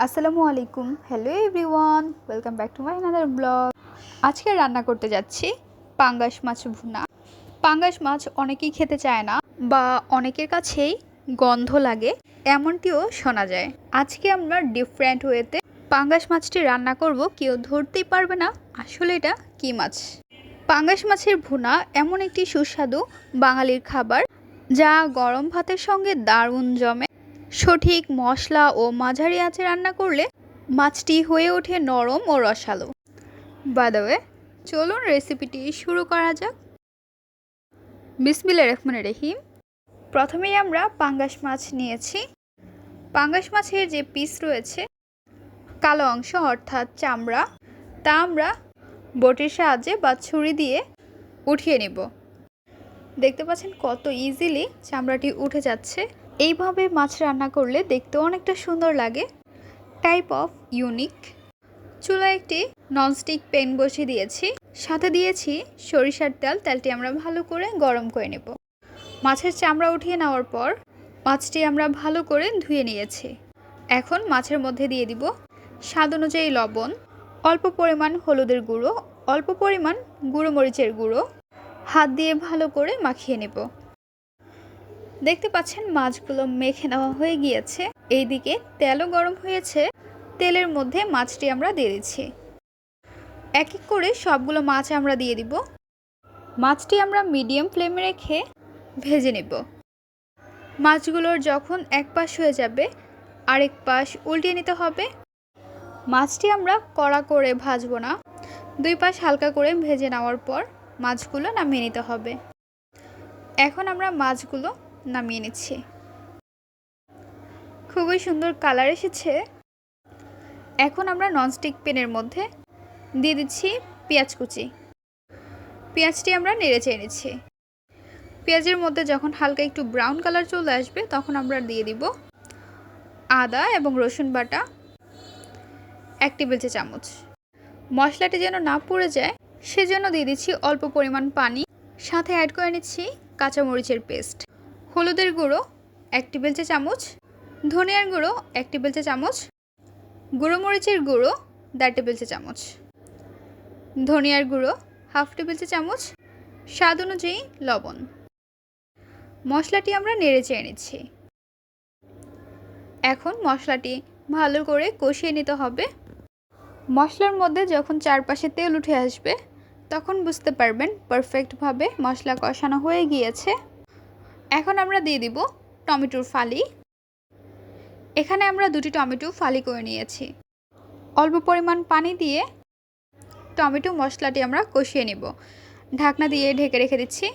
আসসালামু আলাইকুম, hello everyone, welcome back to my another blog. আজকে রান্না করতে যাচ্ছি পাঙ্গাস মাছ ভুনা। পাঙ্গাস মাছ অনেকেই খেতে চায় না বা অনেকের কাছেই গন্ধ লাগে, এমনটিও শোনা যায়। আজকে আমরা ডিফারেন্ট ওয়েতে পাঙ্গাস মাছটি রান্না করব, কেউ ধরতেই পারবে না আসলে এটা কী মাছ। পাঙ্গাস মাছের ভুনা এমন একটি সুস্বাদু বাঙালির খাবার যা গরম ভাতের সঙ্গে দারুণ জমে। সঠিক মশলা ও মাঝারি আঁচে রান্না করলে মাছটি হয়ে ওঠে নরম ও রসালো। বাই দ্য ওয়ে, চলুন রেসিপিটি শুরু করা যাক। বিসমিল্লাহির রহমানির রহিম। প্রথমেই আমরা পাঙ্গাস মাছ নিয়েছি। পাঙ্গাস মাছের যে পিস রয়েছে কালো অংশ অর্থাৎ চামড়া, তা আমরা বটির সাহায্যে বা ছুরি দিয়ে উঠিয়ে নেব। দেখতে পাচ্ছেন কত ইজিলি চামড়াটি উঠে যাচ্ছে। এইভাবে মাছ রান্না করলে দেখতে অনেকটা সুন্দর লাগে, টাইপ অফ ইউনিক। চুলায় একটি ননস্টিক প্যান বসিয়ে দিয়েছি, সাথে দিয়েছি সরিষার তেল। তেলটি আমরা ভালো করে গরম করে নেব। মাছের চামড়া উঠিয়ে নেওয়ার পর মাছটি আমরা ভালো করে ধুয়ে নিয়েছি। এখন মাছের মধ্যে দিয়ে দিব স্বাদ অনুযায়ী লবণ, অল্প পরিমাণ হলুদের গুঁড়ো, অল্প পরিমাণ গুঁড়ো মরিচের গুঁড়ো। হাত দিয়ে ভালো করে মাখিয়ে নেব। দেখতে পাচ্ছেন মাছগুলো মেখে নেওয়া হয়ে গিয়েছে। এইদিকে তেলও গরম হয়েছে, তেলের মধ্যে মাছটি আমরা দিয়ে দিচ্ছি। এক এক করে সবগুলো মাছ আমরা দিয়ে দিব। মাছটি আমরা মিডিয়াম ফ্লেমে রেখে ভেজে নেব। মাছগুলোর যখন এক পাশ হয়ে যাবে আরেক পাশ উল্টিয়ে নিতে হবে। মাছটি আমরা কড়া করে ভাজবো না, দুই পাশ হালকা করে ভেজে নেওয়ার পর মাছগুলো নামিয়ে নিতে হবে। এখন আমরা মাছগুলো নামিয়ে নিচ্ছি। খুবই সুন্দর কালার এসেছে। এখন আমরা ননস্টিক প্যানের মধ্যে দিয়ে দিচ্ছি পেঁয়াজ কুচি। পেঁয়াজটি আমরা নেড়ে চেড়ে নিচ্ছি। পেঁয়াজের মধ্যে যখন হালকা একটু ব্রাউন কালার চলে আসবে তখন আমরা দিয়ে দিব আদা এবং রসুন বাটা 1 টেবিল চামচ। মশলাটি যেন না পুড়ে যায় সেজন্য দিয়ে দিচ্ছি অল্প পরিমাণ পানি, সাথে অ্যাড করে নিচ্ছি কাঁচামরিচের পেস্ট। হলুদের গুঁড়ো 1 টেবিল চামচ, ধনিয়ার গুঁড়ো 1 টেবিল চামচ, গুঁড়ো মরিচের গুঁড়ো 1.5 টেবিল চামচ, ধনিয়ার গুঁড়ো 1/2 টেবিল চামচ, স্বাদ অনুযায়ী লবণ। মশলাটি আমরা নেড়ে চেড়ে নিচ্ছি। এখন মশলাটি ভালো করে কষিয়ে নিতে হবে। মশলার মধ্যে যখন চারপাশে তেল উঠে আসবে তখন বুঝতে পারবেন পারফেক্টভাবে মশলা কষানো হয়ে গিয়েছে। এখন আমরা দিয়ে দিব টমেটোর ফালি। এখানে আমরা 2টি টমেটো ফালি করে নিয়েছি। অল্প পরিমাণ পানি দিয়ে টমেটো মশলাটি আমরা কষিয়ে নেব। ঢাকনা দিয়ে ঢেকে রেখে দিচ্ছি।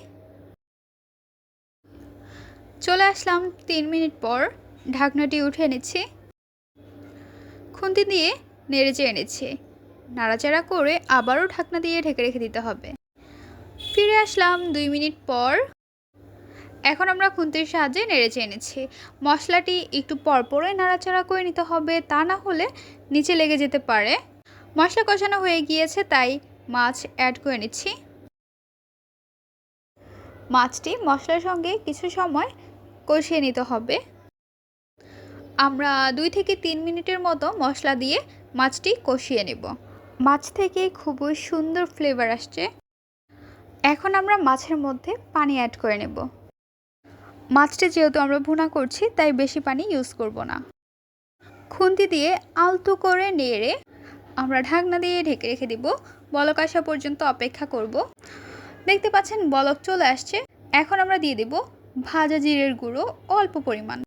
চলে আসলাম 3 মিনিট পর, ঢাকনাটি উঠিয়ে নিচ্ছি। খুন্তি দিয়ে নেড়ে চেড়ে নিচ্ছি। নাড়াচাড়া করে আবারও ঢাকনা দিয়ে ঢেকে রেখে দিতে হবে। ফিরে আসলাম 2 মিনিট পর। এখন আমরা খুন্তির সাহায্যে নেড়ে চেড়ে নিচ্ছি। মশলাটি একটু পরপরই নাড়াচাড়া করে নিতে হবে, তা না হলে নিচে লেগে যেতে পারে। মশলা কষানো হয়ে গিয়েছে তাই মাছ অ্যাড করে নিচ্ছি। মাছটি মশলার সঙ্গে কিছু সময় কষিয়ে নিতে হবে। আমরা 2 থেকে 3 মিনিটের মতো মশলা দিয়ে মাছটি কষিয়ে নেব। মাছ থেকে খুবই সুন্দর ফ্লেভার আসছে। এখন আমরা মাছের মধ্যে পানি অ্যাড করে নেব। মাছটি যেহেতু আমরা ভুনা করছি তাই বেশি পানি ইউজ করব না। খুন্তি দিয়ে আলতো করে নেড়ে আমরা ঢাকনা দিয়ে ঢেকে রেখে দিব। বলক আসা পর্যন্ত অপেক্ষা করব। দেখতে পাচ্ছেন বলক চলে আসছে। এখন আমরা দিয়ে দেব ভাজা জিরের গুঁড়ো অল্প পরিমাণ,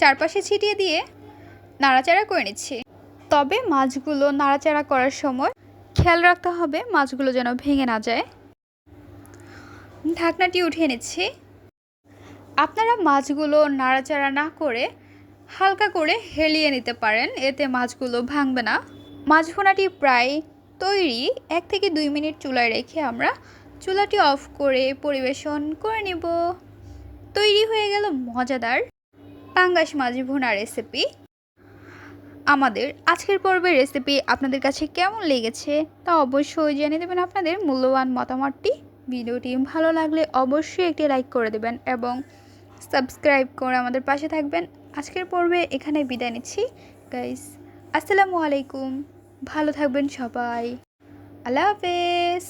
চারপাশে ছিটিয়ে দিয়ে নাড়াচাড়া করে নিচ্ছি। তবে মাছগুলো নাড়াচাড়া করার সময় খেয়াল রাখতে হবে মাছগুলো যেন ভেঙে না যায়। ঢাকনাটি উঠিয়ে নিচ্ছি। আপনারা মাছগুলো নাড়াচাড়া না করে হালকা করে হেলিয়ে নিতে পারেন, এতে মাছগুলো ভাঙবে না। মাছ ভুনাটি প্রায় তৈরি। 1 থেকে 2 মিনিট চুলায় রেখে আমরা চুলাটি অফ করে পরিবেশন করে নেব। তৈরি হয়ে গেল মজাদার পাঙ্গাস মাছ ভুনা রেসিপি। আমাদের আজকের পর্বের রেসিপি আপনাদের কাছে কেমন লেগেছে তা অবশ্যই জানিয়ে দেবেন আপনাদের মূল্যবান মতামতটি। ভিডিওটি ভালো লাগলে অবশ্যই একটি লাইক করে দেবেন এবং সাবস্ক্রাইব করে আমাদের পাশে থাকবেন। আজকের পর্বে এখানে বিদায় নিচ্ছি গাইস। আসসালামু আলাইকুম। ভালো থাকবেন সবাই। আল্লাহ হাফেজ।